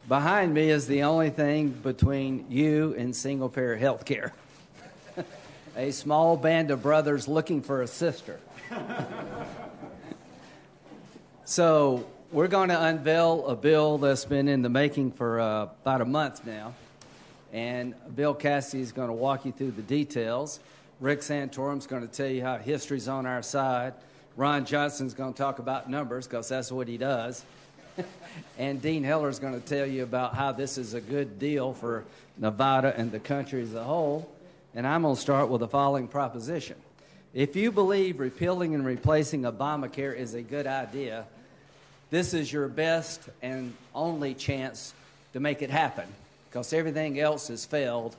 Behind me is the only thing between you and single-payer health care. A small band of brothers looking for a sister. So we're going to unveil a bill that's been in the making for about a month now. And Bill Cassidy is going to walk you through the details. Rick Santorum is going to tell you how history's on our side. Ron Johnson's going to talk about numbers because that's what he does. And Dean Heller is going to tell you about how this is a good deal for Nevada and the country as a whole. And I'm going to start with the following proposition. If you believe repealing and replacing Obamacare is a good idea, this is your best and only chance to make it happen, because everything else has failed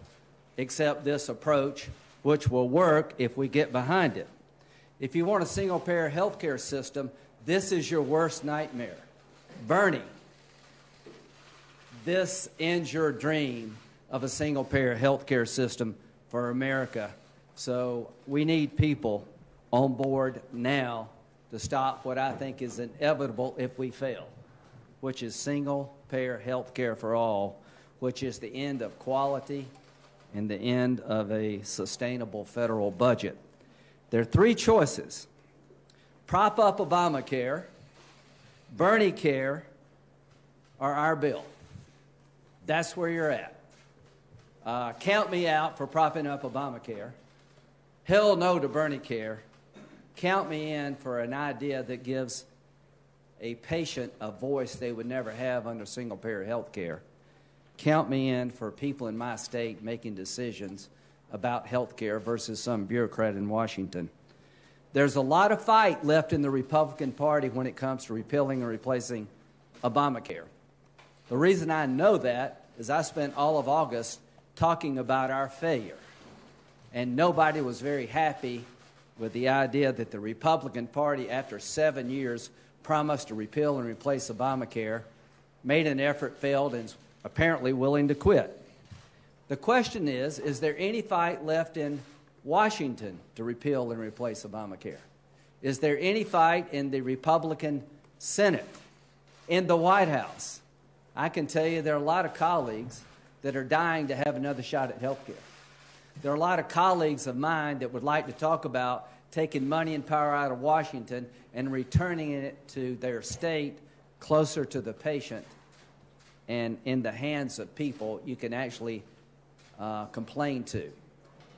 except this approach, which will work if we get behind it. If you want a single-payer health care system, this is your worst nightmare. Bernie, this ends your dream of a single-payer health care system for America. So we need people on board now to stop what I think is inevitable if we fail, which is single-payer health care for all, which is the end of quality and the end of a sustainable federal budget. There are three choices: prop up Obamacare, Bernie care, or our bill. That's where you're at. Count me out for propping up Obamacare. Hell no to Bernie care. Count me in for an idea that gives a patient a voice they would never have under single-payer health care. Count me in for people in my state making decisions about health care versus some bureaucrat in Washington. There's a lot of fight left in the Republican Party when it comes to repealing and replacing Obamacare. The reason I know that is I spent all of August talking about our failure, and nobody was very happy with the idea that the Republican Party, after 7 years, promised to repeal and replace Obamacare, made an effort, failed, and is apparently willing to quit. The question is there any fight left in Washington to repeal and replace Obamacare? Is there any fight in the Republican Senate, in the White House? I can tell you there are a lot of colleagues that are dying to have another shot at health care. There are a lot of colleagues of mine that would like to talk about taking money and power out of Washington and returning it to their state, closer to the patient and in the hands of people you can actually complain to.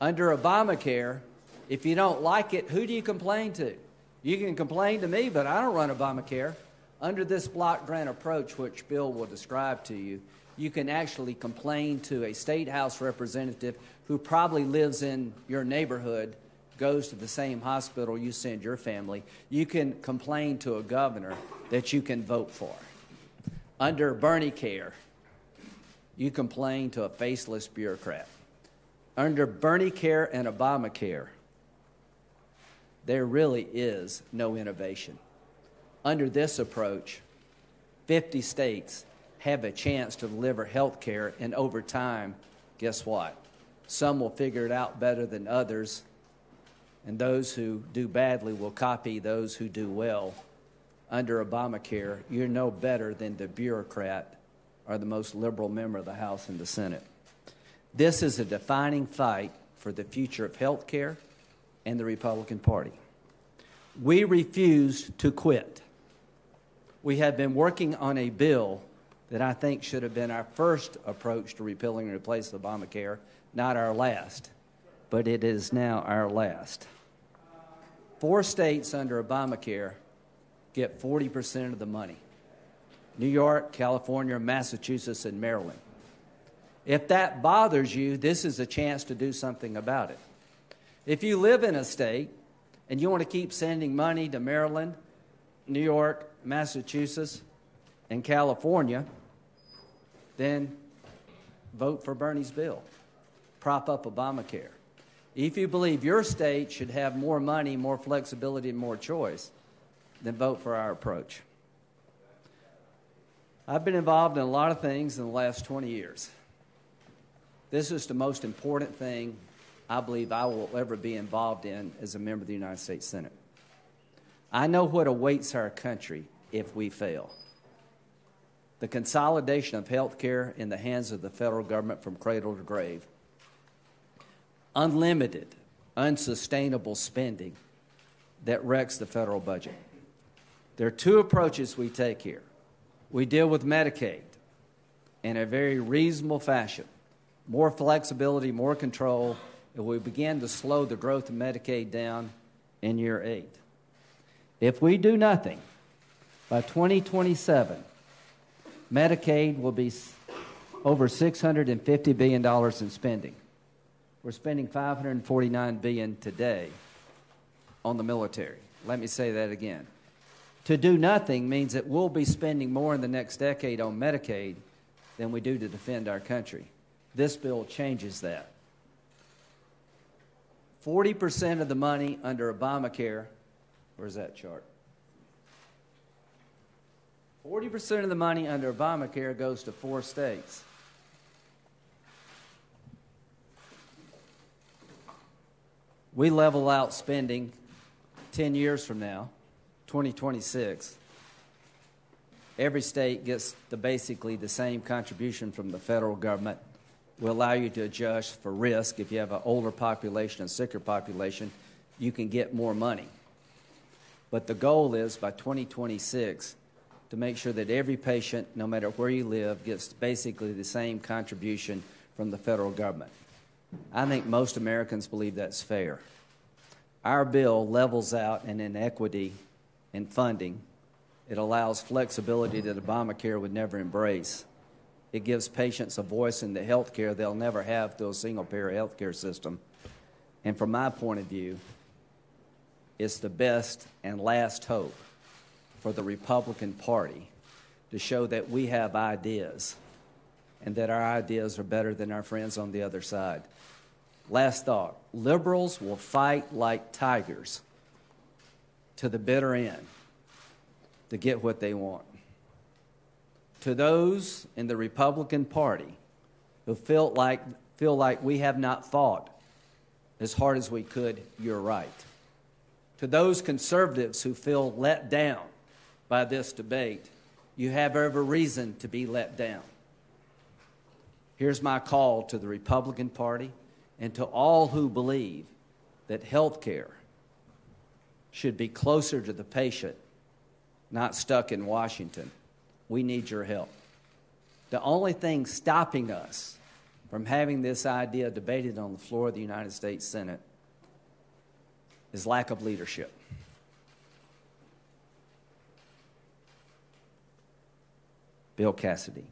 Under Obamacare, if you don't like it, who do you complain to? You can complain to me, but I don't run Obamacare. Under this block grant approach, which Bill will describe to you, you can actually complain to a state house representative who probably lives in your neighborhood, goes to the same hospital you send your family. You can complain to a governor that you can vote for. Under Bernie care, you complain to a faceless bureaucrat. Under Bernie care and Obamacare, there really is no innovation. Under this approach, 50 states have a chance to deliver health care, and over time, guess what? Some will figure it out better than others, and those who do badly will copy those who do well. Under Obamacare, you're no better than the bureaucrat or the most liberal member of the House and the Senate. This is a defining fight for the future of health care and the Republican Party. We refuse to quit. We have been working on a bill that I think should have been our first approach to repealing and replacing Obamacare, not our last, but it is now our last. 4 states under Obamacare get 40% of the money: New York, California, Massachusetts, and Maryland. If that bothers you, this is a chance to do something about it. If you live in a state and you want to keep sending money to Maryland, New York, Massachusetts, and California, then vote for Bernie's bill. Prop up Obamacare. If you believe your state should have more money, more flexibility, and more choice, then vote for our approach. I've been involved in a lot of things in the last 20 years. This is the most important thing I believe I will ever be involved in as a member of the United States Senate. I know what awaits our country if we fail. the consolidation of health care in the hands of the federal government from cradle to grave, unlimited, unsustainable spending that wrecks the federal budget. There are two approaches we take here. We deal with Medicaid in a very reasonable fashion, more flexibility, more control, and we begin to slow the growth of Medicaid down in year 8. If we do nothing, by 2027, Medicaid will be over $650 billion in spending. We're spending $549 billion today on the military. Let me say that again. To do nothing means that we'll be spending more in the next decade on Medicaid than we do to defend our country. This bill changes that. 40% of the money under Obamacare, where's that chart? 40% of the money under Obamacare goes to 4 states. We level out spending 10 years from now, 2026. Every state gets basically the same contribution from the federal government. Will allow you to adjust for risk. If you have an older population, a sicker population, you can get more money. But the goal is by 2026 to make sure that every patient, no matter where you live, gets basically the same contribution from the federal government. I think most Americans believe that's fair. Our bill levels out an inequity in funding. It allows flexibility that Obamacare would never embrace. It gives patients a voice in the health care they'll never have through a single-payer health care system. And from my point of view, it's the best and last hope for the Republican Party to show that we have ideas and that our ideas are better than our friends on the other side. Last thought, liberals will fight like tigers to the bitter end to get what they want. To those in the Republican Party who feel like we have not fought as hard as we could, you're right. To those conservatives who feel let down by this debate, you have every reason to be let down. Here's my call to the Republican Party and to all who believe that health care should be closer to the patient, not stuck in Washington. We need your help. The only thing stopping us from having this idea debated on the floor of the United States Senate is lack of leadership. Bill Cassidy.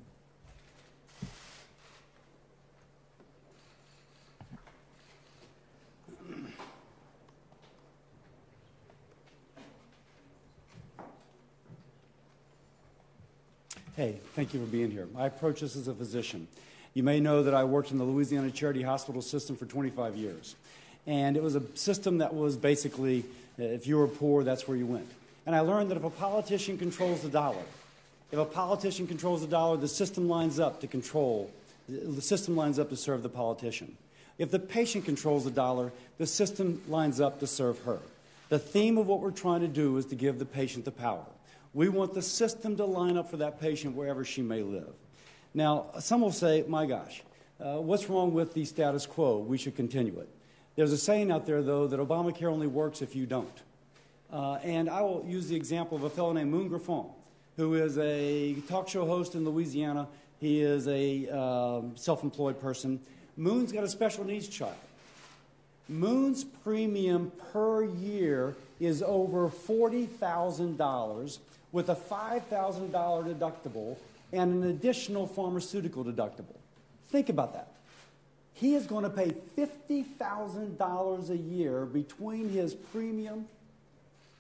Hey, thank you for being here. I approach this as a physician. You may know that I worked in the Louisiana Charity Hospital system for 25 years. And it was a system that was basically, if you were poor, that's where you went. And I learned that if a politician controls the dollar, the system lines up to control, the system lines up to serve the politician. If the patient controls the dollar, the system lines up to serve her. The theme of what we're trying to do is to give the patient the power. We want the system to line up for that patient wherever she may live. Now, some will say, my gosh, what's wrong with the status quo? We should continue it. There's a saying out there, though, that Obamacare only works if you don't. And I will use the example of a fellow named Moon Griffon, who is a talk show host in Louisiana. He is a self-employed person. Moon's got a special needs child. Moon's premium per year is over $40,000 with a $5,000 deductible and an additional pharmaceutical deductible. Think about that. He is going to pay $50,000 a year between his premium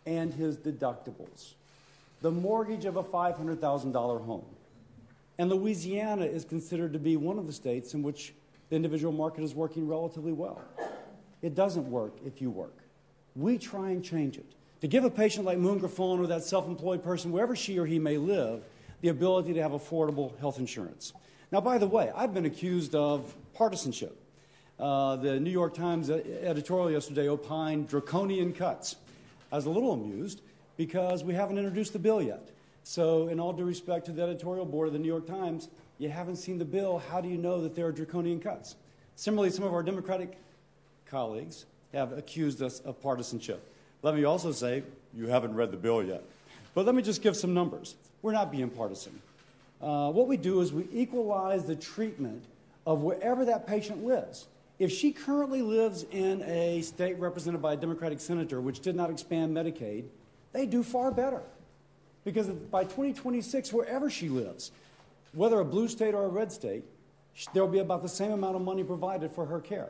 and his deductibles. The mortgage of a $500,000 home. And Louisiana is considered to be one of the states in which the individual market is working relatively well. It doesn't work if you work. We try and change it. To give a patient like Moon Griffon or that self-employed person, wherever she or he may live, the ability to have affordable health insurance. Now, by the way, I've been accused of partisanship. The New York Times editorial yesterday opined draconian cuts. I was a little amused because we haven't introduced the bill yet. So in all due respect to the editorial board of the New York Times, you haven't seen the bill. How do you know that there are draconian cuts? Similarly, some of our Democratic colleagues have accused us of partisanship. Let me also say, you haven't read the bill yet. But let me just give some numbers. We're not being partisan. What we do is we equalize the treatment of wherever that patient lives. If she currently lives in a state represented by a Democratic senator which did not expand Medicaid, they do far better. Because by 2026, wherever she lives, whether a blue state or a red state, there will be about the same amount of money provided for her care.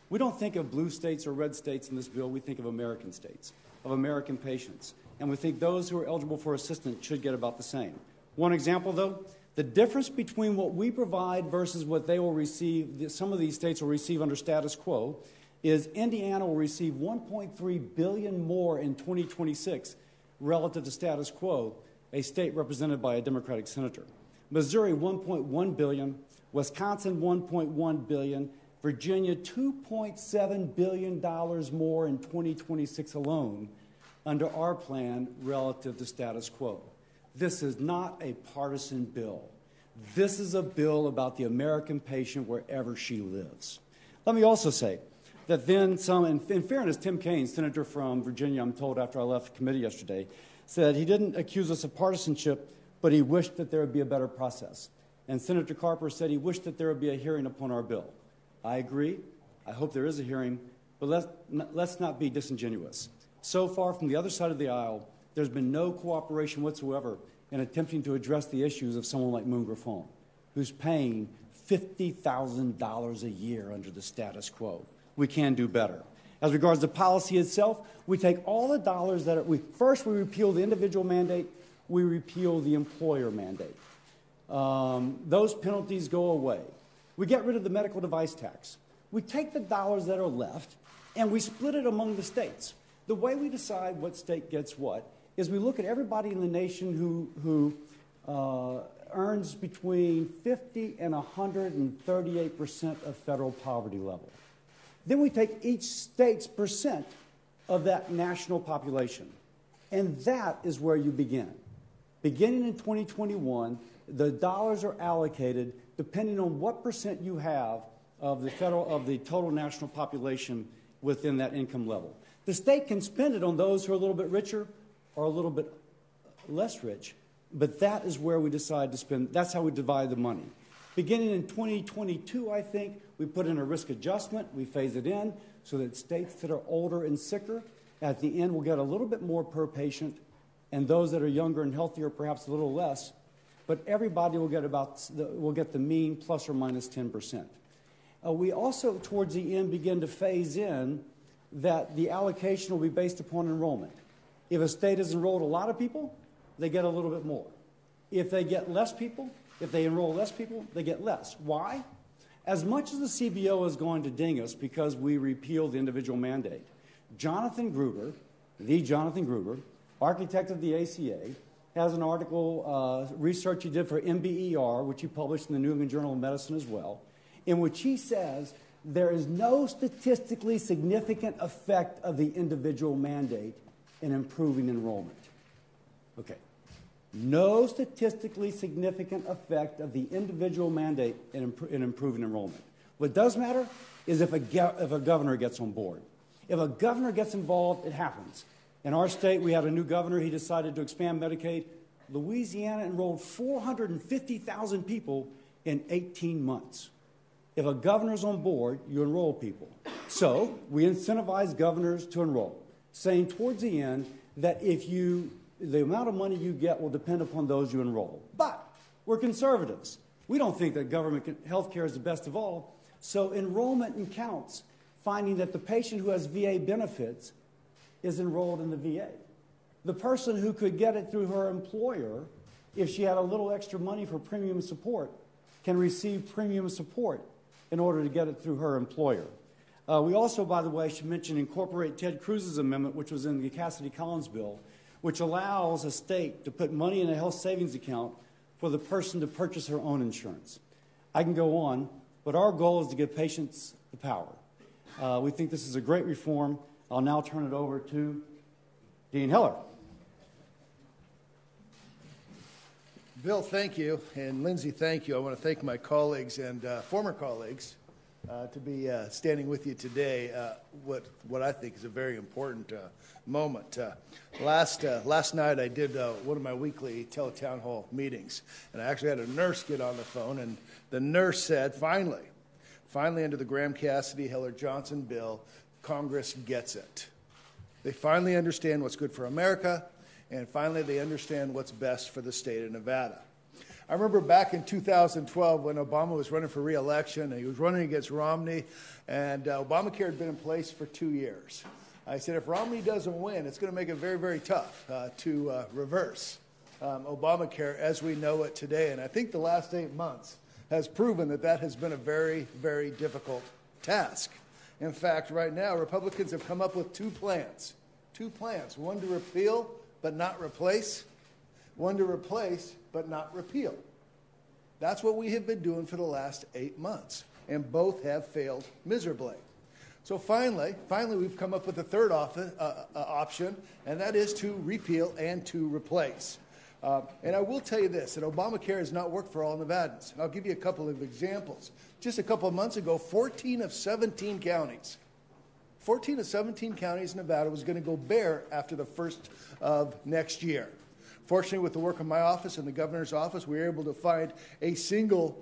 We don't think of blue states or red states in this bill. We think of American states, of American patients. And we think those who are eligible for assistance should get about the same. One example, though, the difference between what we provide versus what they will receive, some of these states will receive under status quo, is Indiana will receive $1.3 billion more in 2026 relative to status quo, a state represented by a Democratic senator. Missouri, $1.1 billion, Wisconsin, $1.1 billion, Virginia, $2.7 billion more in 2026 alone under our plan relative to status quo. This is not a partisan bill. This is a bill about the American patient wherever she lives. Let me also say that then some, in fairness, Tim Kaine, senator from Virginia, I'm told after I left the committee yesterday, said he didn't accuse us of partisanship, but he wished that there would be a better process. And Senator Carper said he wished that there would be a hearing upon our bill. I agree. I hope there is a hearing, but let's not be disingenuous. So far from the other side of the aisle, there's been no cooperation whatsoever in attempting to address the issues of someone like Moon Griffon, who's paying $50,000 a year under the status quo. We can do better. As regards the policy itself, we take all the dollars that first we repeal the individual mandate, we repeal the employer mandate. Those penalties go away. We get rid of the medical device tax. We take the dollars that are left and we split it among the states. The way we decide what state gets what is we look at everybody in the nation who earns between 50 and 138% of federal poverty level. Then we take each state's percent of that national population. And that is where you begin. Beginning in 2021, the dollars are allocated depending on what percent you have of the total national population within that income level. The state can spend it on those who are a little bit richer or a little bit less rich, but that is where we decide to spend. That's how we divide the money. Beginning in 2022, I think, we put in a risk adjustment. We phase it in so that states that are older and sicker, at the end, will get a little bit more per patient, and those that are younger and healthier, perhaps a little less. But everybody will get the mean plus or minus 10%. We also, towards the end, begin to phase in that the allocation will be based upon enrollment. If a state has enrolled a lot of people, they get a little bit more. If they get less people, if they enroll less people, they get less. Why? As much as the CBO is going to ding us because we repealed the individual mandate, Jonathan Gruber, architect of the ACA, has an article, research he did for MBER, which he published in the New England Journal of Medicine as well, in which he says there is no statistically significant effect of the individual mandate in improving enrollment. Okay. No statistically significant effect of the individual mandate in improving enrollment. What does matter is if a governor gets on board. If a governor gets involved, it happens. In our state, we had a new governor. He decided to expand Medicaid. Louisiana enrolled 450,000 people in 18 months. If a governor's on board, you enroll people. So we incentivize governors to enroll, saying towards the end that the amount of money you get will depend upon those you enroll. But we're conservatives. We don't think that government health care is the best of all. So enrollment counts, finding that the patient who has VA benefits is enrolled in the VA. The person who could get it through her employer, if she had a little extra money for premium support, can receive premium support in order to get it through her employer. We also, by the way, should mention incorporate Ted Cruz's amendment, which was in the Cassidy-Collins bill, which allows a state to put money in a health savings account for the person to purchase her own insurance. I can go on, but our goal is to give patients the power. We think this is a great reform. I'll now turn it over to Dean Heller. Bill, thank you, and Lindsay, thank you. I want to thank my colleagues and former colleagues to be standing with you today. What I think is a very important moment. Last night I did one of my weekly teletown hall meetings, and I actually had a nurse get on the phone, and the nurse said, finally under the Graham-Cassidy-Heller-Johnson bill, Congress gets it. They finally understand what's good for America, and finally they understand what's best for the state of Nevada. I remember back in 2012 when Obama was running for re-election, and he was running against Romney, and Obamacare had been in place for 2 years. I said, if Romney doesn't win, it's going to make it very, very tough to reverse Obamacare as we know it today. And I think the last 8 months has proven that that has been a very, very difficult task. In fact, right now, Republicans have come up with two plans, one to repeal but not replace, one to replace but not repeal. That's what we have been doing for the last 8 months, and both have failed miserably. So finally, we've come up with a third option, and that is to repeal and to replace. And I will tell you this, that Obamacare has not worked for all Nevadans. And I'll give you a couple of examples. Just a couple of months ago, 14 of 17 counties in Nevada was going to go bare after the first of next year. Fortunately, with the work of my office and the governor's office, we were able to find a single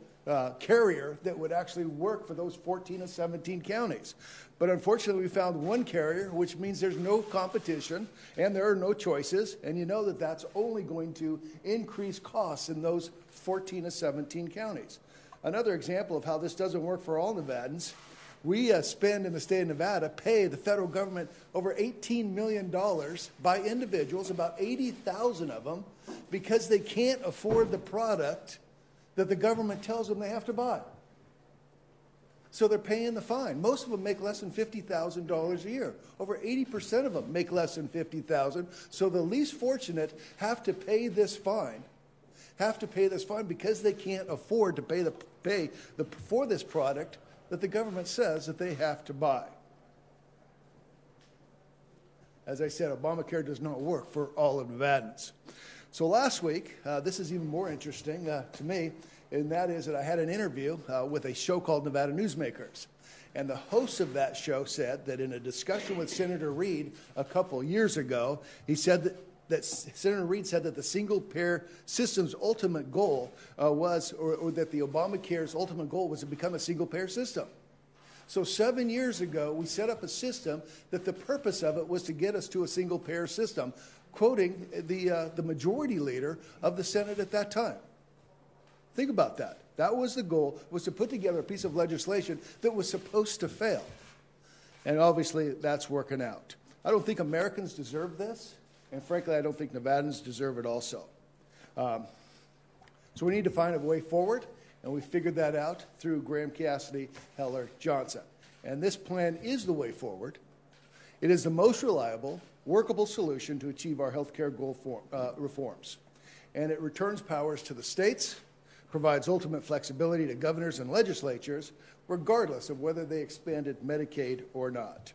carrier that would actually work for those 14 of 17 counties. But unfortunately, we found one carrier, which means there's no competition and there are no choices, and you know that that's only going to increase costs in those 14 of 17 counties. Another example of how this doesn't work for all Nevadans, we spend in the state of Nevada, pay the federal government over $18 million by individuals, about 80,000 of them, because they can't afford the product that the government tells them they have to buy. So they're paying the fine. Most of them make less than $50,000 a year. Over 80% of them make less than $50,000. So the least fortunate have to pay this fine. Because they can't afford to pay for this product that the government says that they have to buy. As I said, Obamacare does not work for all of Nevadans. So last week, this is even more interesting to me, and that is that I had an interview with a show called Nevada Newsmakers. And the host of that show said that in a discussion with Senator Reid a couple years ago, he said that Senator Reid said that the single-payer system's ultimate goal or that the Obamacare's ultimate goal was to become a single-payer system. So 7 years ago, we set up a system that the purpose of it was to get us to a single-payer system, quoting the majority leader of the Senate at that time. Think about that. That was the goal, was to put together a piece of legislation that was supposed to fail. And obviously, that's working out. I don't think Americans deserve this, and frankly, I don't think Nevadans deserve it also. So we need to find a way forward, and we figured that out through Graham-Cassidy-Heller-Johnson. And this plan is the way forward. It is the most reliable, workable solution to achieve our health care goal reforms. And it returns powers to the states, provides ultimate flexibility to governors and legislatures, regardless of whether they expanded Medicaid or not.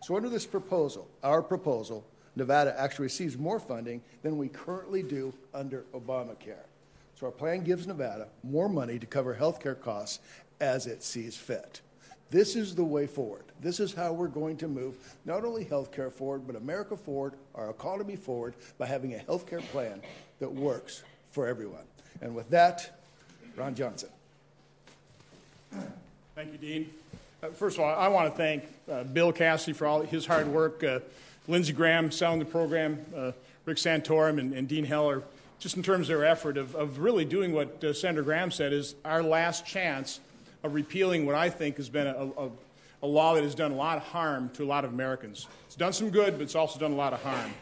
So under this proposal, our proposal, Nevada actually receives more funding than we currently do under Obamacare. So our plan gives Nevada more money to cover health care costs as it sees fit. This is the way forward. This is how we're going to move not only health care forward, but America forward, our economy forward, by having a health care plan that works for everyone. And with that, Ron Johnson. Thank you, Dean. First of all, I want to thank Bill Cassidy for all his hard work, Lindsey Graham selling the program, Rick Santorum, and Dean Heller, just in terms of their effort of really doing what Senator Graham said is our last chance of repealing what I think has been a law that has done a lot of harm to a lot of Americans. It's done some good, but it's also done a lot of harm.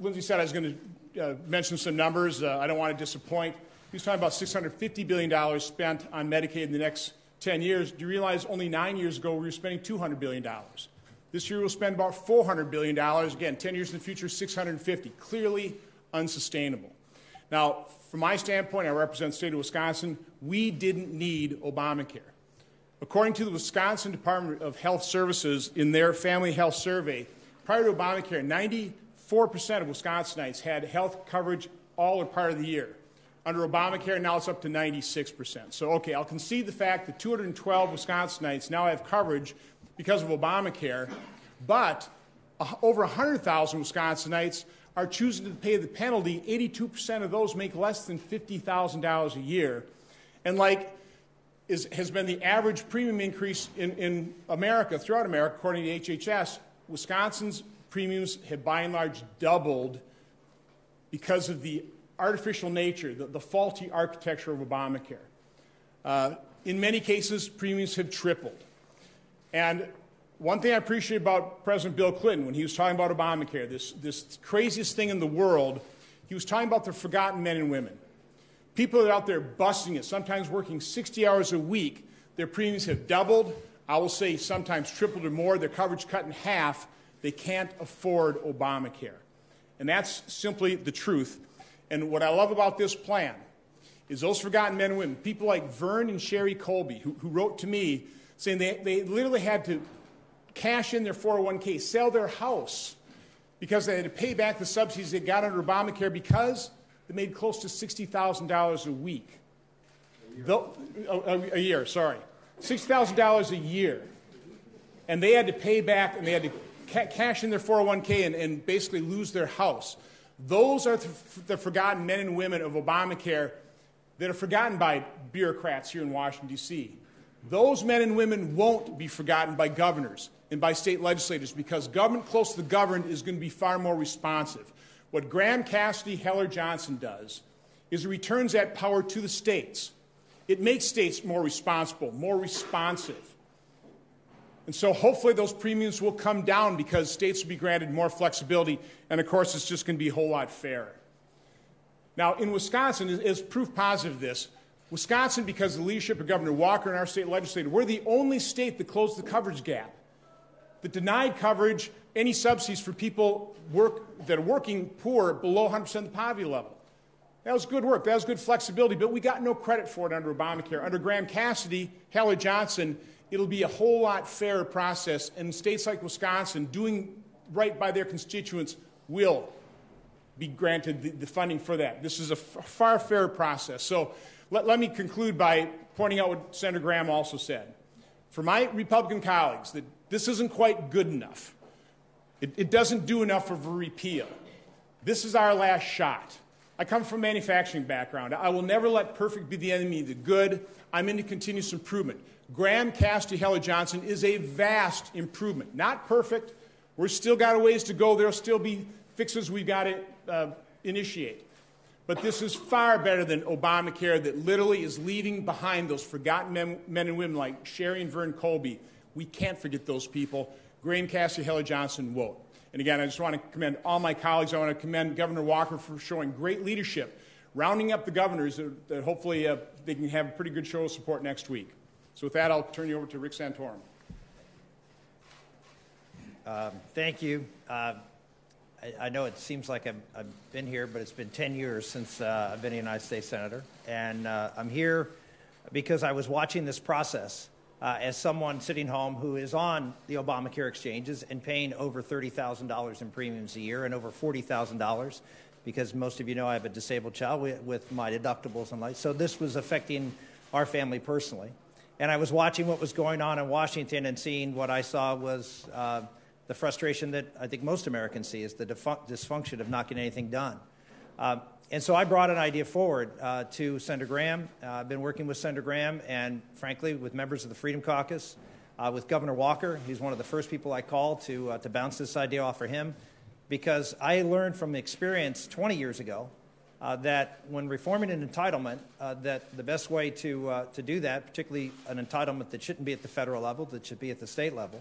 Lindsey said I was going to mention some numbers. I don't want to disappoint. He was talking about $650 billion spent on Medicaid in the next 10 years. Do you realize only 9 years ago we were spending $200 billion? This year we'll spend about $400 billion. Again, 10 years in the future, $650. Clearly unsustainable. Now, from my standpoint, I represent the state of Wisconsin. We didn't need Obamacare. According to the Wisconsin Department of Health Services in their family health survey, prior to Obamacare, 94% of Wisconsinites had health coverage all or part of the year. Under Obamacare, now it's up to 96%. So, okay, I'll concede the fact that 212 Wisconsinites now have coverage because of Obamacare, but over 100,000 Wisconsinites are choosing to pay the penalty. 82% of those make less than $50,000 a year. And like has been the average premium increase in America, throughout America, according to HHS, Wisconsin's premiums have by and large doubled because of the artificial nature, the faulty architecture of Obamacare. In many cases, premiums have tripled. And one thing I appreciate about President Bill Clinton, when he was talking about Obamacare, this craziest thing in the world, he was talking about the forgotten men and women. People that are out there busting it, sometimes working 60 hours a week, their premiums have doubled, I will say sometimes tripled or more, their coverage cut in half. They can't afford Obamacare. And that's simply the truth. And what I love about this plan is those forgotten men and women, people like Vern and Sherry Colby, who wrote to me saying they literally had to cash in their 401k, sell their house, because they had to pay back the subsidies they got under Obamacare because they made close to $60,000 a week. A year, sorry. $60,000 a year. And they had to pay back, and they had to cash in their 401k and basically lose their house. Those are the forgotten men and women of Obamacare that are forgotten by bureaucrats here in Washington, D.C. Those men and women won't be forgotten by governors and by state legislators, because government close to the governed is going to be far more responsive. What Graham-Cassidy-Heller-Johnson does is it returns that power to the states. It makes states more responsible, more responsive. And so hopefully those premiums will come down because states will be granted more flexibility, and of course it's just going to be a whole lot fairer. Now in Wisconsin, as proof positive of this, Wisconsin, because of the leadership of Governor Walker and our state legislature, we're the only state that closed the coverage gap, that denied coverage, any subsidies for people that are working poor below 100% of the poverty level. That was good work. That was good flexibility, but we got no credit for it under Obamacare. Under Graham-Cassidy-Heller-Johnson, it'll be a whole lot fairer process, and states like Wisconsin doing right by their constituents will be granted the funding for that. This is a far fairer process. So let me conclude by pointing out what Senator Graham also said. For my Republican colleagues, that this isn't quite good enough. It doesn't do enough of a repeal. This is our last shot. I come from a manufacturing background. I will never let perfect be the enemy of the good. I'm into continuous improvement. Graham-Cassidy-Heller-Johnson is a vast improvement. Not perfect. We've still got a ways to go. There'll still be fixes we've got to initiate. But this is far better than Obamacare that literally is leaving behind those forgotten men and women like Sherry and Vern Colby. We can't forget those people. Graham-Cassidy-Heller-Johnson won't. And again, I just want to commend all my colleagues. I want to commend Governor Walker for showing great leadership, rounding up the governors that hopefully they can have a pretty good show of support next week. So with that, I'll turn you over to Rick Santorum. Thank you. I know it seems like I've been here, but it's been 10 years since I've been a United States Senator. And I'm here because I was watching this process as someone sitting home who is on the Obamacare exchanges and paying over $30,000 in premiums a year and over $40,000, because most of you know I have a disabled child with my deductibles and life. So this was affecting our family personally. And I was watching what was going on in Washington and seeing what I saw was the frustration that I think most Americans see, is the dysfunction of not getting anything done. And so I brought an idea forward to Senator Graham. I've been working with Senator Graham and, frankly, with members of the Freedom Caucus, with Governor Walker. He's one of the first people I called to bounce this idea off for him, because I learned from experience 20 years ago that when reforming an entitlement, that the best way to do that, particularly an entitlement that shouldn't be at the federal level, that should be at the state level,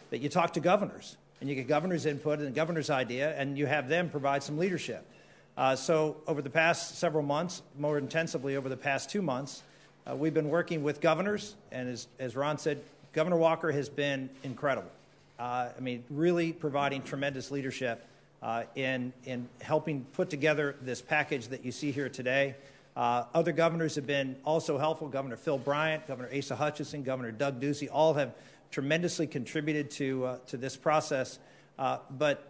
that you talk to governors, and you get governors' input and the governor's idea, and you have them provide some leadership. So over the past several months, more intensively over the past 2 months, we've been working with governors, and as Ron said, Governor Walker has been incredible. I mean, really providing tremendous leadership in helping put together this package that you see here today. Other governors have been also helpful. Governor Phil Bryant, Governor Asa Hutchinson, Governor Doug Ducey, all have tremendously contributed to this process. But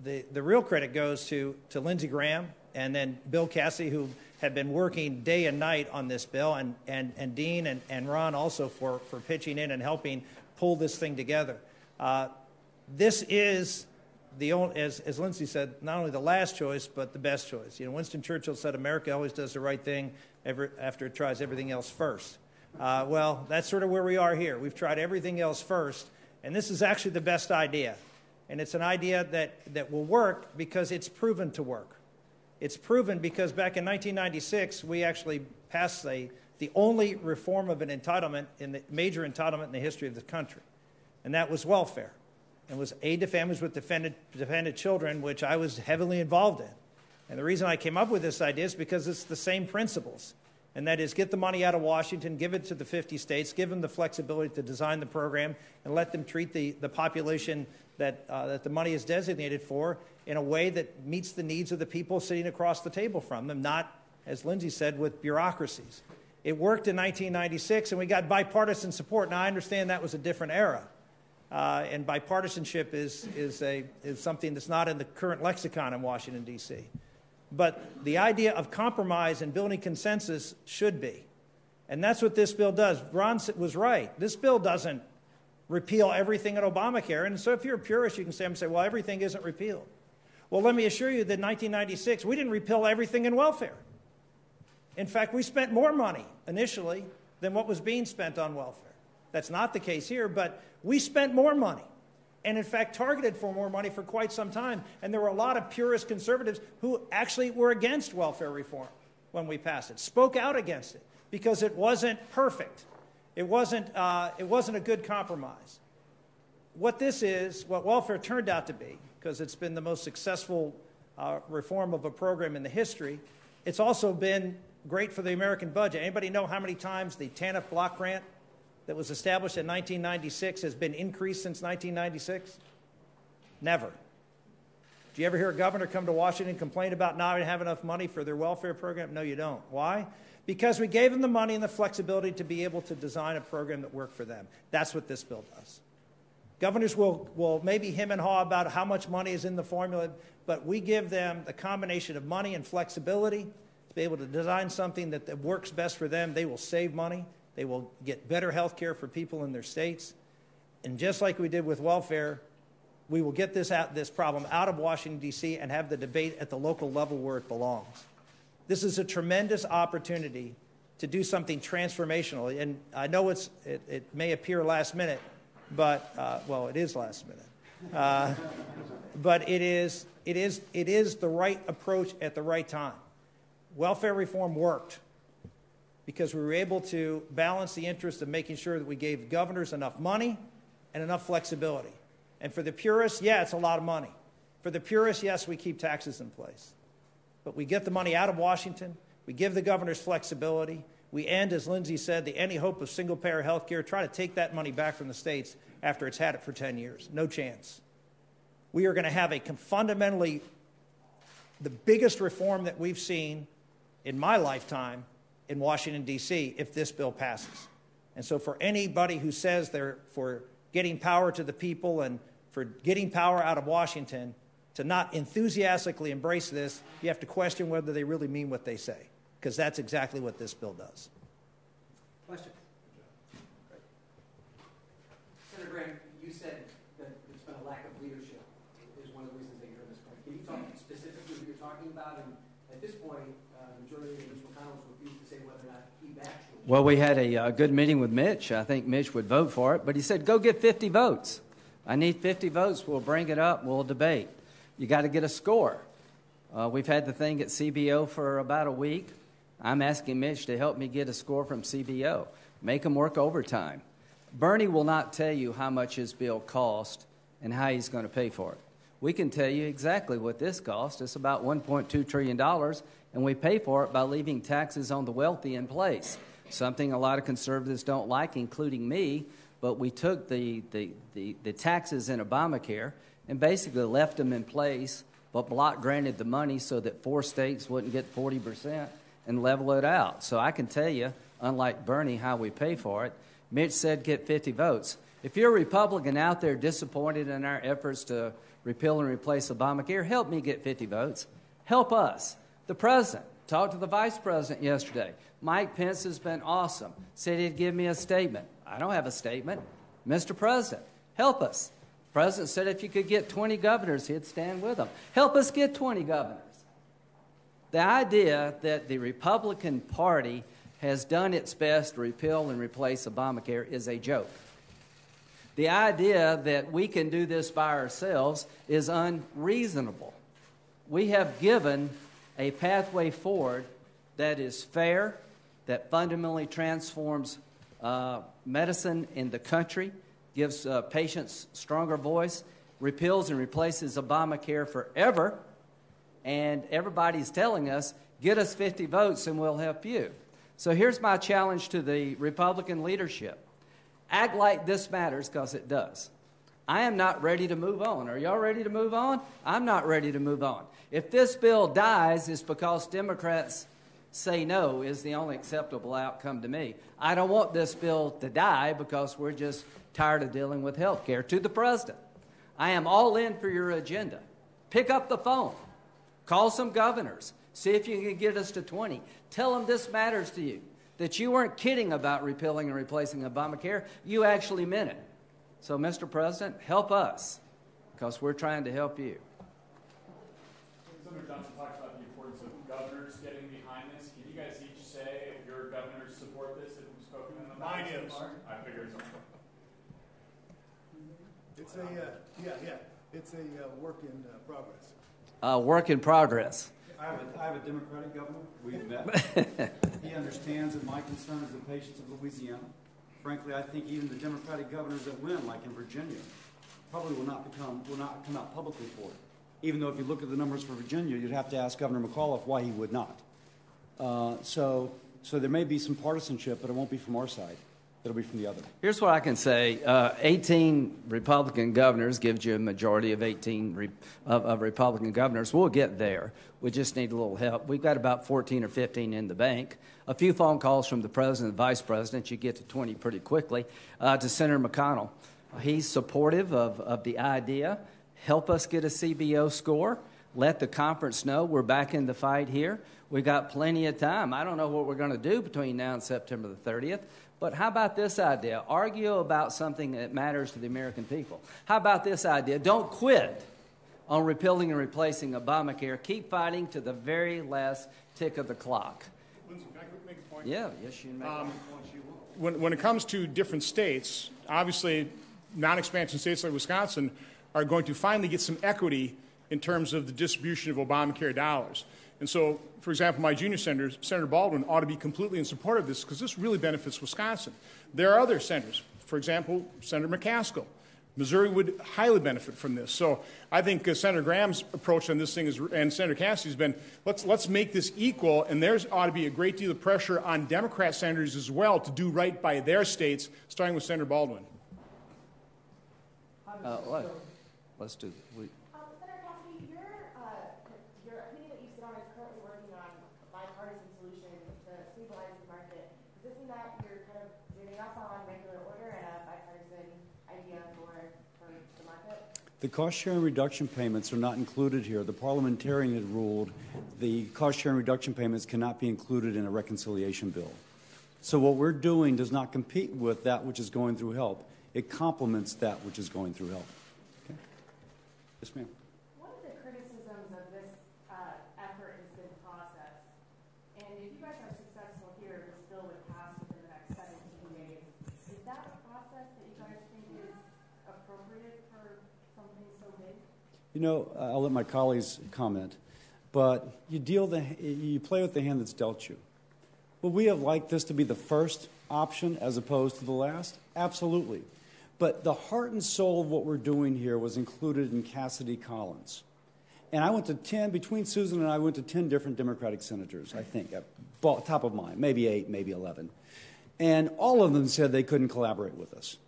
the real credit goes to Lindsey Graham and then Bill Cassidy, who have been working day and night on this bill, and Dean and Ron also for pitching in and helping pull this thing together. This is the only, as Lindsay said, not only the last choice, but the best choice. You know, Winston Churchill said, America always does the right thing after it tries everything else first. Well, that's sort of where we are here. We've tried everything else first, and this is actually the best idea. And it's an idea that will work because it's proven to work. It's proven because back in 1996, we actually passed the only reform of an entitlement, major entitlement in the history of the country, and that was welfare. It was aid to families with dependent children, which I was heavily involved in. And the reason I came up with this idea is because it's the same principles, and that is get the money out of Washington, give it to the 50 states, give them the flexibility to design the program, and let them treat the population that the money is designated for in a way that meets the needs of the people sitting across the table from them, not, as Lindsay said, with bureaucracies. It worked in 1996, and we got bipartisan support. Now, I understand that was a different era, and bipartisanship is something that's not in the current lexicon in Washington, D.C. But the idea of compromise and building consensus should be. And that's what this bill does. Ron was right. This bill doesn't repeal everything in Obamacare. And so if you're a purist, you can say, well, everything isn't repealed. Well, let me assure you that in 1996, we didn't repeal everything in welfare. In fact, we spent more money initially than what was being spent on welfare. That's not the case here, but we spent more money. And in fact, targeted for more money for quite some time. And there were a lot of purist conservatives who actually were against welfare reform when we passed it, spoke out against it, because it wasn't perfect. It wasn't a good compromise. What this is, what welfare turned out to be, because it's been the most successful reform of a program in the history, it's also been great for the American budget. Anybody know how many times the TANF block grant that was established in 1996 has been increased since 1996? Never. Do you ever hear a governor come to Washington and complain about not having enough money for their welfare program? No, you don't. Why? Because we gave them the money and the flexibility to be able to design a program that worked for them. That's what this bill does. Governors will maybe hem and haw about how much money is in the formula, but we give them the combination of money and flexibility to be able to design something that works best for them. They will save money. They will get better health care for people in their states. And just like we did with welfare, we will get this problem out of Washington, D.C. and have the debate at the local level where it belongs. This is a tremendous opportunity to do something transformational. And I know it may appear last minute, but, well, it is last minute. But it is the right approach at the right time. Welfare reform worked because we were able to balance the interest of making sure that we gave governors enough money and enough flexibility. And for the purists, yeah, it's a lot of money. For the purists, yes, we keep taxes in place. But we get the money out of Washington. We give the governors flexibility. We end, as Lindsay said, any hope of single-payer health care, try to take that money back from the states after it's had it for 10 years. No chance. We are going to have fundamentally the biggest reform that we've seen in my lifetime in Washington, D.C., if this bill passes. And so for anybody who says they're for getting power to the people and for getting power out of Washington, to not enthusiastically embrace this, you have to question whether they really mean what they say, because that's exactly what this bill does. Question? Senator Graham, you said that there's been a lack of leadership is one of the reasons that you're in this point. Can you talk specifically what you're talking about? And at this point, the majority of Mitch McConnell's refused to say whether or not he actually... Well, we had a good meeting with Mitch. I think Mitch would vote for it, but he said, go get 50 votes. I need 50 votes. We'll bring it up. We'll debate. You got to get a score. We've had the thing at CBO for about a week. I'm asking Mitch to help me get a score from CBO. Make them work overtime. Bernie will not tell you how much his bill cost and how he's going to pay for it. We can tell you exactly what this cost. It's about $1.2 trillion, and we pay for it by leaving taxes on the wealthy in place, something a lot of conservatives don't like, including me. But we took the taxes in Obamacare and basically left them in place, but block granted the money so that 4 states wouldn't get 40% and level it out. So I can tell you, unlike Bernie, how we pay for it. Mitch said get 50 votes. If you're a Republican out there disappointed in our efforts to repeal and replace Obamacare, help me get 50 votes. Help us. The president talked to the vice president yesterday. Mike Pence has been awesome. Said he'd give me a statement. I don't have a statement. Mr. President, help us. The president said if you could get 20 governors, he'd stand with them. Help us get 20 governors. The idea that the Republican Party has done its best to repeal and replace Obamacare is a joke. The idea that we can do this by ourselves is unreasonable. We have given a pathway forward that is fair, that fundamentally transforms medicine in the country, gives patients stronger voice, repeals and replaces Obamacare forever, and everybody's telling us, get us 50 votes and we'll help you. So here's my challenge to the Republican leadership. Act like this matters, because it does. I am not ready to move on. Are y'all ready to move on? I'm not ready to move on. If this bill dies, it's because Democrats say no is the only acceptable outcome to me. I don't want this bill to die because we're just tired of dealing with health care. To the president, I am all in for your agenda. Pick up the phone. Call some governors. See if you can get us to 20. Tell them this matters to you, that you weren't kidding about repealing and replacing Obamacare. You actually meant it. So, Mr. President, help us, because we're trying to help you. Senator Johnson talks about the importance of governors getting behind this. Can you guys each say if your governors support this, if you've spoken in the Mine is. I figured so. It's a, it's a work in progress. Work in progress. I have a Democratic governor. We've met. He understands that my concern is the patients of Louisiana. Frankly, I think even the Democratic governors that win, like in Virginia, probably will not come out publicly for it. Even though if you look at the numbers for Virginia, you'd have to ask Governor McAuliffe why he would not. So there may be some partisanship, but it won't be from our side. It'll be from the other. Here's what I can say. 18 Republican governors gives you a majority of 18 of Republican governors. We'll get there. We just need a little help. We've got about 14 or 15 in the bank. A few phone calls from the president and vice president. You get to 20 pretty quickly. To Senator McConnell. He's supportive of the idea. Help us get a CBO score. Let the conference know we're back in the fight here. We got plenty of time. I don't know what we're going to do between now and September the 30th. But how about this idea? Argue about something that matters to the American people. How about this idea? Don't quit on repealing and replacing Obamacare. Keep fighting to the very last tick of the clock. Lindsey, can I make a point? Yeah, yes, you can make all the points you want. When it comes to different states, obviously non-expansion states like Wisconsin are going to finally get some equity in terms of the distribution of Obamacare dollars. And so, for example, my junior senator, Senator Baldwin, ought to be completely in support of this because this really benefits Wisconsin. There are other senators, for example, Senator McCaskill. Missouri would highly benefit from this. So I think Senator Graham's approach on this thing is, and Senator Cassidy's been, let's make this equal, and there ought to be a great deal of pressure on Democrat senators as well to do right by their states, starting with Senator Baldwin. Let's do it. Senator Cassidy, your opinion that you sit on is currently working on a bipartisan solution to stabilize the market. Isn't that you're kind of giving up on regular order and a bipartisan idea for the market? The cost-sharing reduction payments are not included here. The parliamentarian had ruled the cost-sharing reduction payments cannot be included in a reconciliation bill. So what we're doing does not compete with that which is going through HELP. It complements that which is going through HELP. Okay? Yes, ma'am. One of the criticisms of this effort has been process. And if you guys are successful here, this bill would pass within the next 17 days. Is that a process that you guys think is appropriate for something so big? You know, I'll let my colleagues comment, but you play with the hand that's dealt you. Would we have liked this to be the first option as opposed to the last? Absolutely. But the heart and soul of what we're doing here was included in Cassidy-Collins. And I went to 10, between Susan and I went to 10 different Democratic senators, I think, at top of mind, maybe 8, maybe 11. And all of them said they couldn't collaborate with us.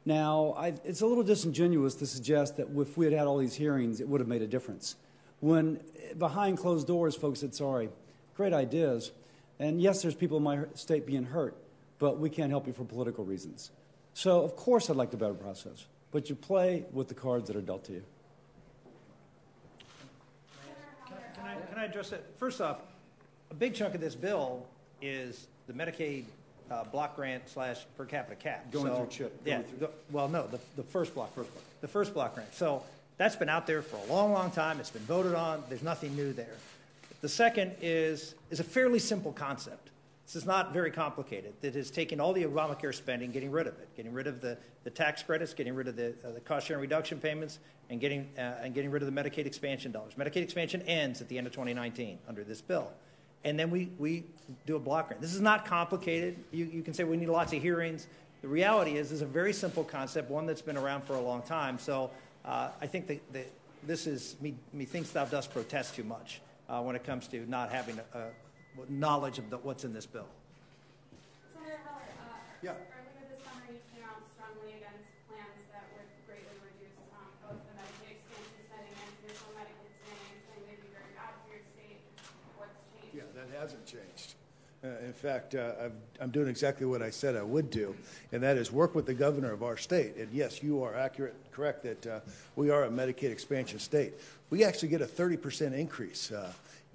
Now, it's a little disingenuous to suggest that if we had had all these hearings, it would have made a difference. When behind closed doors, folks said, sorry, great ideas. And yes, there's people in my state being hurt, but we can't help you for political reasons. So, of course, I'd like the better process, but you play with the cards that are dealt to you. Can I I address that? First off, a big chunk of this bill is the Medicaid block grant / per capita cap. Going through CHIP. Yeah. The first block. The first block grant. So that's been out there for a long, long time. It's been voted on. There's nothing new there. The second is a fairly simple concept. This is not very complicated. It is taking all the Obamacare spending, getting rid of it, getting rid of the tax credits, getting rid of the cost sharing reduction payments, and getting rid of the Medicaid expansion dollars. Medicaid expansion ends at the end of 2019 under this bill. And then we do a block grant. This is not complicated. You can say we need lots of hearings. The reality is a very simple concept, one that's been around for a long time. So I think that this is, methinks thou dost protest too much when it comes to not having knowledge of what's in this bill. Senator Heller, Yeah. earlier this summer you came out strongly against plans that would greatly reduce both the Medicaid expansion spending and traditional Medicaid spending, saying they'd be very bad for your state. What's changed? Yeah, that hasn't changed. In fact, I'm doing exactly what I said I would do, and that is work with the governor of our state. And yes, you are correct that we are a Medicaid expansion state. We actually get a 30% increase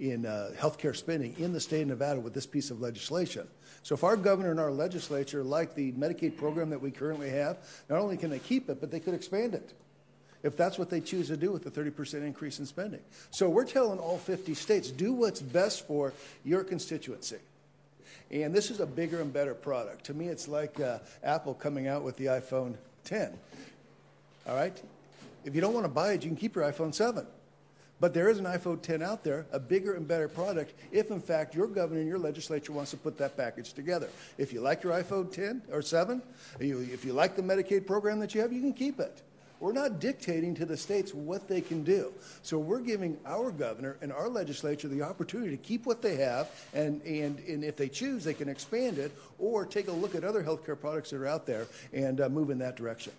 in health care spending in the state of Nevada with this piece of legislation. So if our governor and our legislature like the Medicaid program that we currently have, not only can they keep it, but they could expand it if that's what they choose to do with the 30% increase in spending. So we're telling all 50 states, do what's best for your constituency. And this is a bigger and better product. To me, it's like Apple coming out with the iPhone 10. All right? If you don't want to buy it, you can keep your iPhone 7. But there is an iPhone 10 out there, a bigger and better product, if in fact your governor and your legislature wants to put that package together. If you like your iPhone 10 or 7, if you like the Medicaid program that you have, you can keep it. We're not dictating to the states what they can do. So we're giving our governor and our legislature the opportunity to keep what they have, and if they choose, they can expand it or take a look at other health care products that are out there and move in that direction.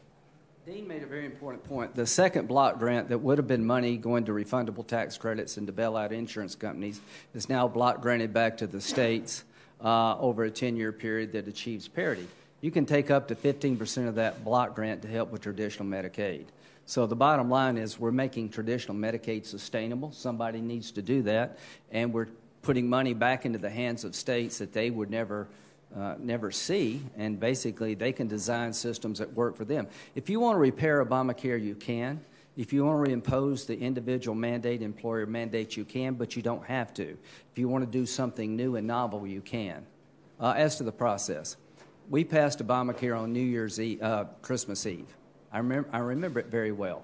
Dean made a very important point. The second block grant that would have been money going to refundable tax credits and to bail out insurance companies is now block granted back to the states over a 10-year period that achieves parity. You can take up to 15% of that block grant to help with traditional Medicaid. So the bottom line is we're making traditional Medicaid sustainable. Somebody needs to do that, and we're putting money back into the hands of states that they would never see, and basically they can design systems that work for them. If you want to repair Obamacare, you can. If you want to reimpose the individual mandate, employer mandate, you can, but you don't have to. If you want to do something new and novel, you can. As to the process, we passed Obamacare on New Year's Eve, Christmas Eve. I remember it very well.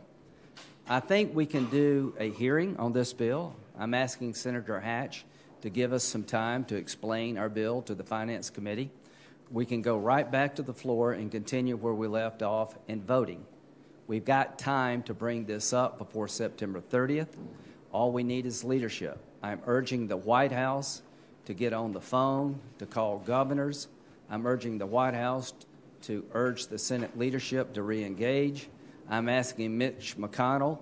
I think we can do a hearing on this bill. I'm asking Senator Hatch to give us some time to explain our bill to the Finance Committee. We can go right back to the floor and continue where we left off in voting. We've got time to bring this up before September 30th. All we need is leadership. I'm urging the White House to get on the phone, to call governors. I'm urging the White House to urge the Senate leadership to re-engage. I'm asking Mitch McConnell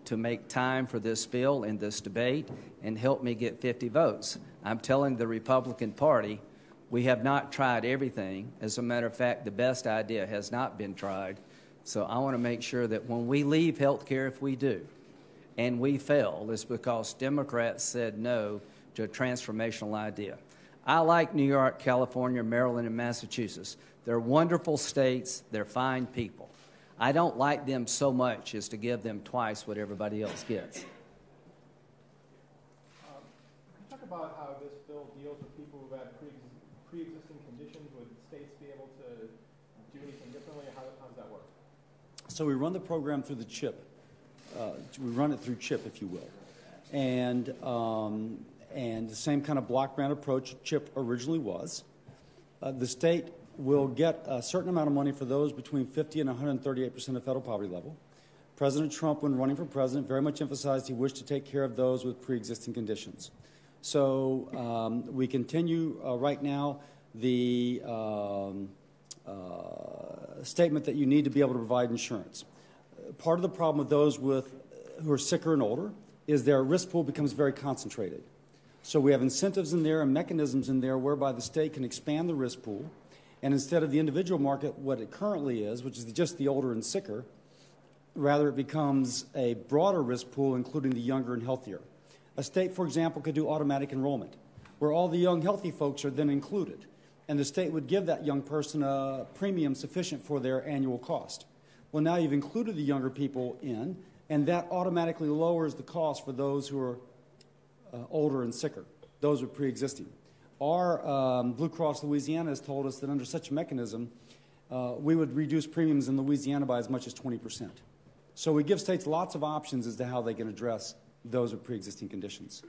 to make time for this bill and this debate and help me get 50 votes. I'm telling the Republican Party we have not tried everything. As a matter of fact, the best idea has not been tried. So I want to make sure that when we leave health care, if we do, and we fail, it's because Democrats said no to a transformational idea. I like New York, California, Maryland, and Massachusetts. They're wonderful states. They're fine people. I don't like them so much as to give them twice what everybody else gets. Can you talk about how this bill deals with people who have pre-existing conditions? Would states be able to do anything differently? How does that work? So we run the program through the CHIP. We run it through CHIP, if you will. And the same kind of block grant approach CHIP originally was. The state will get a certain amount of money for those between 50 and 138% of federal poverty level. President Trump, when running for president, very much emphasized he wished to take care of those with pre-existing conditions. So we continue right now the statement that you need to be able to provide insurance. Part of the problem with those who are sicker and older is their risk pool becomes very concentrated. So we have incentives in there and mechanisms in there whereby the state can expand the risk pool, and instead of the individual market, what it currently is, which is just the older and sicker, rather it becomes a broader risk pool, including the younger and healthier. A state, for example, could do automatic enrollment, where all the young, healthy folks are then included, and the state would give that young person a premium sufficient for their annual cost. Well, now you've included the younger people in, and that automatically lowers the cost for those who are older and sicker, those with pre-existing. Our Blue Cross Louisiana has told us that under such a mechanism, we would reduce premiums in Louisiana by as much as 20%. So we give states lots of options as to how they can address those with pre-existing conditions.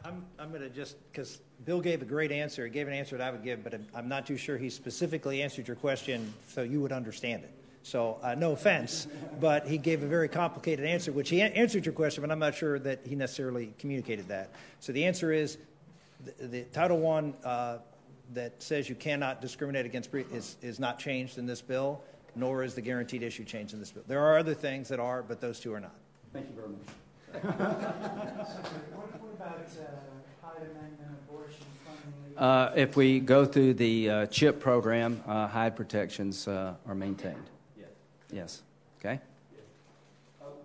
I'm going to just, because Bill gave a great answer. He gave an answer that I would give, but I'm not too sure he specifically answered your question so you would understand it. So no offense, but he gave a very complicated answer, which he answered your question, but I'm not sure that he necessarily communicated that. So the answer is the Title I that says you cannot discriminate against is not changed in this bill, nor is the guaranteed issue changed in this bill. There are other things that are, but those two are not. Thank you very much. What about Hyde Amendment abortion funding? If we go through the CHIP program, Hyde protections are maintained. Yes. Yes. Okay.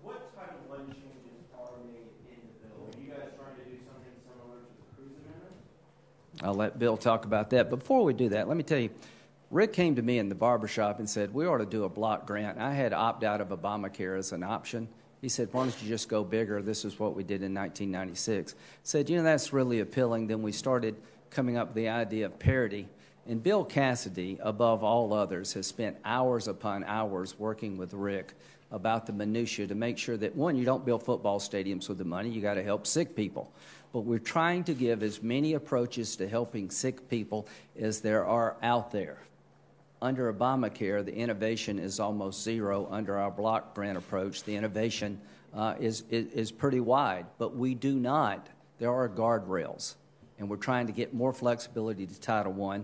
What Title I changes are made in the bill? Are you guys trying to do something similar to the Cruz Amendment? I'll let Bill talk about that. But before we do that, let me tell you, Rick came to me in the barbershop and said, we ought to do a block grant. I had opt out of Obamacare as an option. He said, why don't you just go bigger? This is what we did in 1996. Said, that's really appealing. Then we started coming up with the idea of parity. And Bill Cassidy, above all others, has spent hours upon hours working with Rick about the minutia to make sure that, one, you don't build football stadiums with the money. You got to help sick people. But we're trying to give as many approaches to helping sick people as there are out there. Under Obamacare, the innovation is almost zero. Under our block grant approach, the innovation is pretty wide. But we do not. There are guardrails. And we're trying to get more flexibility to Title I.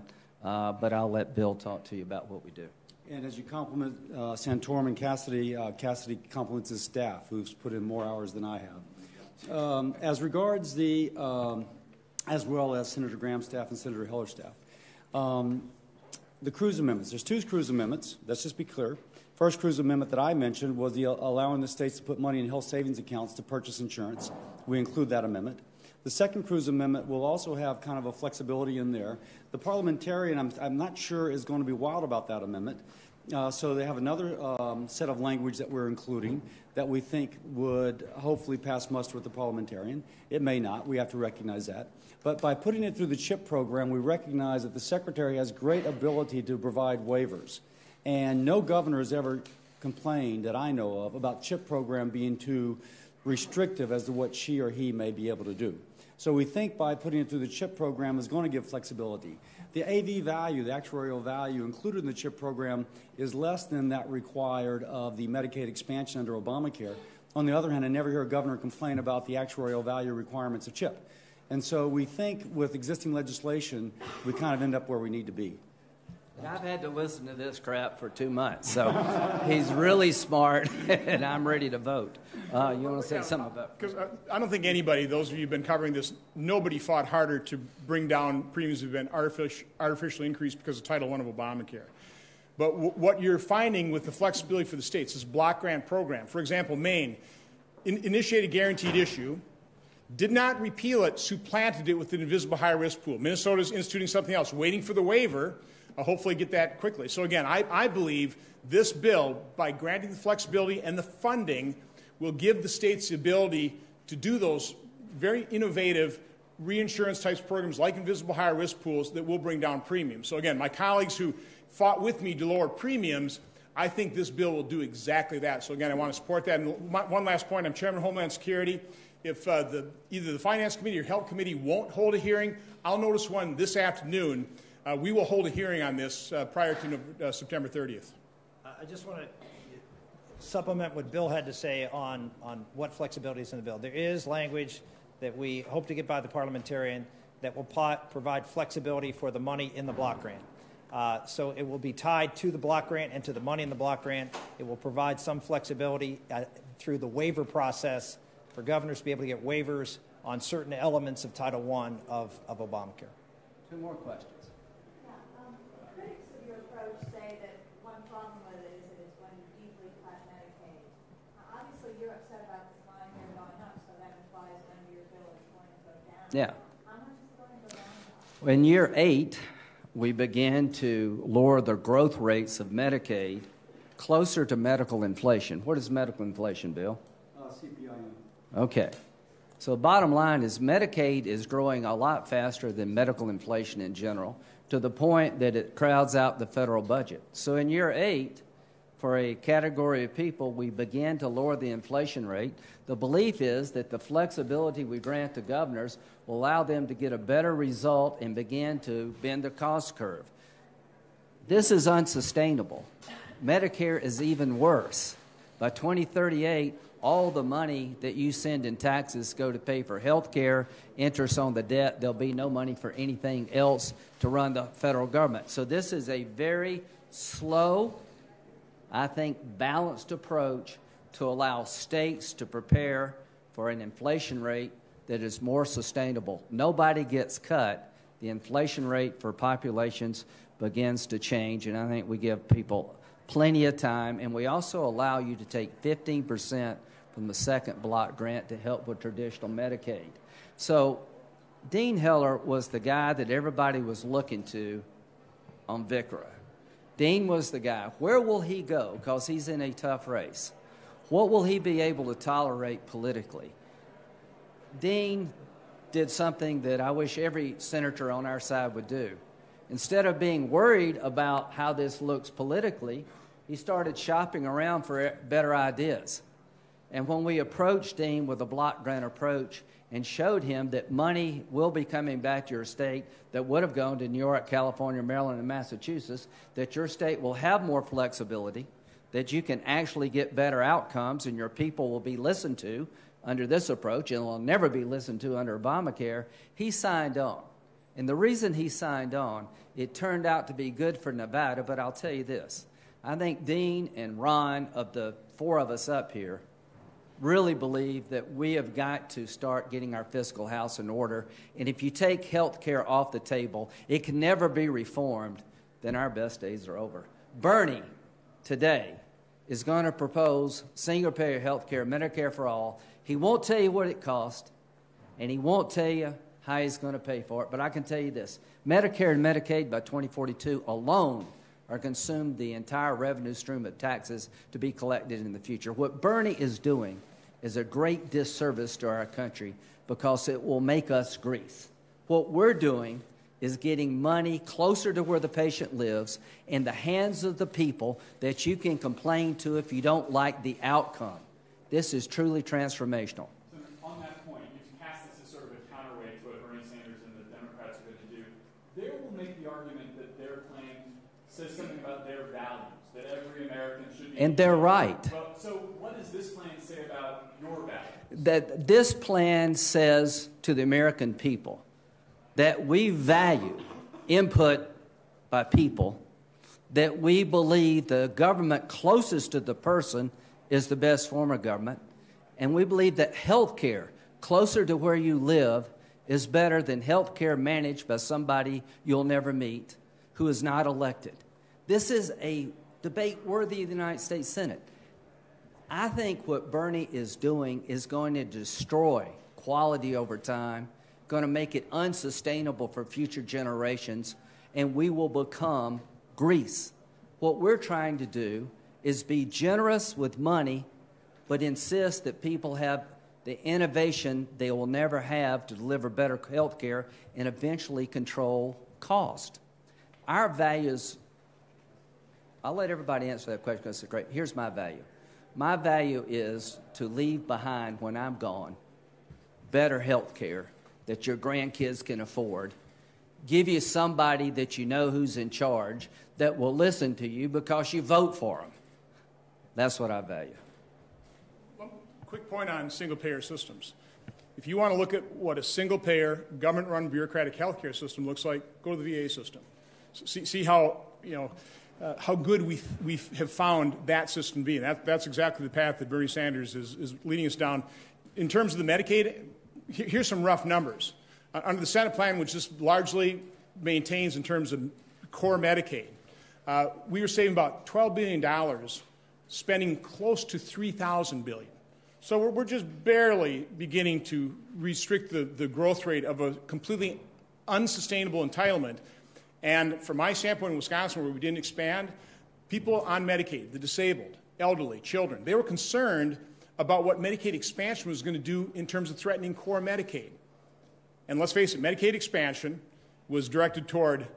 But I'll let Bill talk to you about what we do. And as you compliment Santorum and Cassidy, Cassidy compliments his staff, who's put in more hours than I have. As regards the, as well as Senator Graham's staff and Senator Heller's staff, the Cruz amendments. There's two Cruz amendments. Let's just be clear. First Cruz amendment that I mentioned was the allowing the states to put money in health savings accounts to purchase insurance. We include that amendment. The second Cruz amendment will also have kind of a flexibility in there. The parliamentarian, I'm not sure, is going to be wild about that amendment. So they have another set of language that we're including that we think would hopefully pass muster with the parliamentarian. It may not. We have to recognize that. But by putting it through the CHIP program, we recognize that the Secretary has great ability to provide waivers. And no governor has ever complained that I know of about CHIP program being too restrictive as to what she or he may be able to do. So we think by putting it through the CHIP program is going to give flexibility. The AV value, the actuarial value included in the CHIP program is less than that required of the Medicaid expansion under Obamacare. On the other hand, I never hear a governor complain about the actuarial value requirements of CHIP. And so we think with existing legislation, we kind of end up where we need to be. I've had to listen to this crap for 2 months, so he's really smart, and I'm ready to vote. You want to say something about? Because I don't think anybody, those of you who've been covering this, nobody fought harder to bring down premiums that have been artificially increased because of Title I of Obamacare. But what you're finding with the flexibility for the states is block grant program. For example, Maine initiated guaranteed issue, did not repeal it, supplanted it with an invisible high-risk pool. Minnesota's instituting something else, waiting for the waiver. Hopefully get that quickly. So again, I believe this bill, by granting the flexibility and the funding, will give the states the ability to do those very innovative reinsurance types of programs like invisible higher risk pools that will bring down premiums. So again, my colleagues who fought with me to lower premiums, I think this bill will do exactly that. So again, I want to support that. And one last point, I'm Chairman of Homeland Security. If either the Finance Committee or Health Committee won't hold a hearing, I'll notice one this afternoon. We will hold a hearing on this prior to September 30th. I just want to supplement what Bill had to say on what flexibility is in the bill. There is language that we hope to get by the parliamentarian that will provide flexibility for the money in the block grant. So it will be tied to the block grant and to the money in the block grant. It will provide some flexibility through the waiver process for governors to be able to get waivers on certain elements of Title I of Obamacare. 2 more questions. Critics of your approach say that one problem with it is that it's going to deeply cut Medicaid. Obviously, you're upset about this line here going up, so that implies under your bill it's Yeah. In year 8, we began to lower the growth rates of Medicaid closer to medical inflation. What is medical inflation, Bill? CPI. Okay. So the bottom line is Medicaid is growing a lot faster than medical inflation in general, to the point that it crowds out the federal budget. So in year 8, for a category of people, we began to lower the inflation rate. The belief is that the flexibility we grant to governors will allow them to get a better result and begin to bend the cost curve. This is unsustainable. Medicare is even worse. By 2038, all the money that you send in taxes go to pay for health care, interest on the debt. There'll be no money for anything else to run the federal government. So this is a very slow, I think, balanced approach to allow states to prepare for an inflation rate that is more sustainable. Nobody gets cut. The inflation rate for populations begins to change, and I think we give people plenty of time, and we also allow you to take 15% from the second block grant to help with traditional Medicaid. So Dean Heller was the guy that everybody was looking to on VICRA. Dean was the guy. Where will he go? Because he's in a tough race. What will he be able to tolerate politically? Dean did something that I wish every senator on our side would do. Instead of being worried about how this looks politically, he started shopping around for better ideas. And when we approached Dean with a block grant approach and showed him that money will be coming back to your state that would have gone to New York, California, Maryland, and Massachusetts, that your state will have more flexibility, that you can actually get better outcomes, and your people will be listened to under this approach, and will never be listened to under Obamacare, he signed on. And the reason he signed on, it turned out to be good for Nevada, but I'll tell you this. I think Dean and Ron, of the 4 of us up here, really believe that we have got to start getting our fiscal house in order. And if you take health care off the table, it can never be reformed, then our best days are over. Bernie, today, is going to propose single-payer health care, Medicare for all. He won't tell you what it costs, and he won't tell you how he's going to pay for it. But I can tell you this. Medicare and Medicaid by 2042 alone are consumed the entire revenue stream of taxes to be collected in the future. What Bernie is doing is a great disservice to our country because it will make us Greece. What we're doing is getting money closer to where the patient lives in the hands of the people that you can complain to if you don't like the outcome. This is truly transformational. So on that point, you've cast this as sort of a counterweight to what Bernie Sanders and the Democrats are going to do. They will make the argument that their plan says something about their values, that every American should be... And they're right. Well, so what does this plan say about your values? That this plan says to the American people that we value input by people, that we believe the government closest to the person is the best form of government, and we believe that health care closer to where you live is better than health care managed by somebody you'll never meet who is not elected. This is a debate worthy of the United States Senate. I think what Bernie is doing is going to destroy quality over time, going to make it unsustainable for future generations, and we will become Greece. What we're trying to do is be generous with money, but insist that people have the innovation they will never have to deliver better health care and eventually control cost. Our values, I'll let everybody answer that question because it's great. Here's my value. My value is to leave behind when I'm gone better health care that your grandkids can afford, give you somebody that you know who's in charge that will listen to you because you vote for them. That's what I value. One quick point on single-payer systems. If you want to look at what a single-payer, government-run bureaucratic healthcare system looks like, go to the VA system. See how, how good we have found that system to be. And that's exactly the path that Bernie Sanders is leading us down. In terms of the Medicaid, here's some rough numbers. Under the Senate plan, which this largely maintains in terms of core Medicaid, we were saving about $12 billion, spending close to $3,000 billion. So we're just barely beginning to restrict the growth rate of a completely unsustainable entitlement. And from my standpoint in Wisconsin, where we didn't expand, people on Medicaid, the disabled, elderly, children, they were concerned about what Medicaid expansion was going to do in terms of threatening core Medicaid. And let's face it, Medicaid expansion was directed toward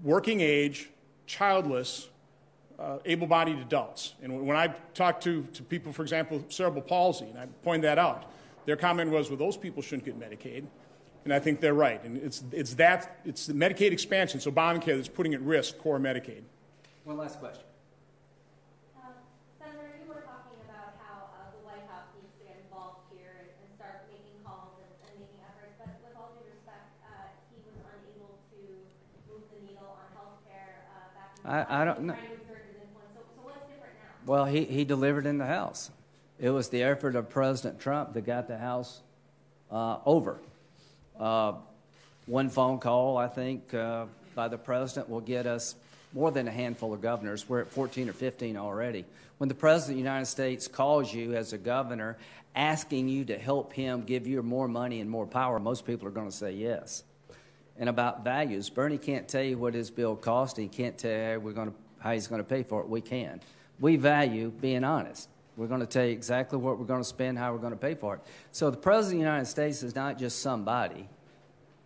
working age, childless, able-bodied adults. And when I talk to people, for example, cerebral palsy, and I point that out, their comment was, well, those people shouldn't get Medicaid. And I think they're right. And it's the Medicaid expansion, so Obamacare, that's putting at risk core Medicaid. One last question. Senator, you were talking about how the White House needs to get involved here and start making calls and making efforts. But with all due respect, he was unable to move the needle on health care back in I don't know. trying to exert his influence. So what's different now? Well, he delivered in the House. It was the effort of President Trump that got the House over. One phone call, I think, by the president will get us more than a handful of governors. We're at 14 or 15 already. When the president of the United States calls you as a governor, asking you to help him give you more money and more power, most people are going to say yes. And about values, Bernie can't tell you what his bill cost. He can't tell you how he's going to pay for it. We can. We value being honest. We're going to tell you exactly what we're going to spend, how we're going to pay for it. So the President of the United States is not just somebody.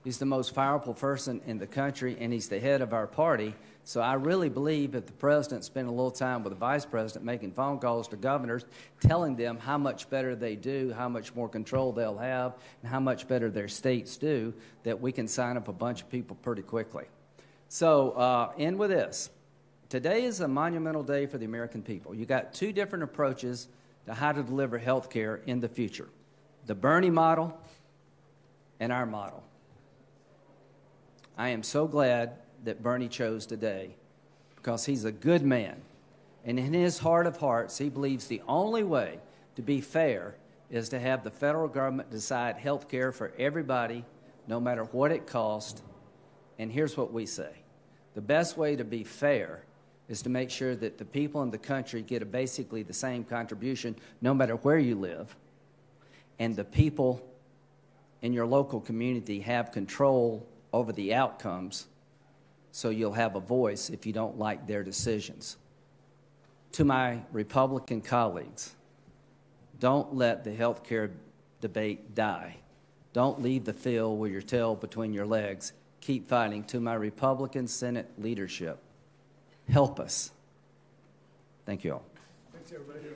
He's the most powerful person in the country, and he's the head of our party. So I really believe if the President spent a little time with the Vice President making phone calls to governors, telling them how much better they do, how much more control they'll have, and how much better their states do, that we can sign up a bunch of people pretty quickly. So end with this. Today is a monumental day for the American people. You got two different approaches to how to deliver health care in the future. The Bernie model and our model. I am so glad that Bernie chose today because he's a good man. And in his heart of hearts, he believes the only way to be fair is to have the federal government decide health care for everybody, no matter what it costs. And here's what we say. The best way to be fair is to make sure that the people in the country get basically the same contribution no matter where you live, and the people in your local community have control over the outcomes, so you'll have a voice if you don't like their decisions. To my Republican colleagues, don't let the health care debate die. Don't leave the field with your tail between your legs. Keep fighting. To my Republican Senate leadership, help us. Thank you all. Thanks, everybody.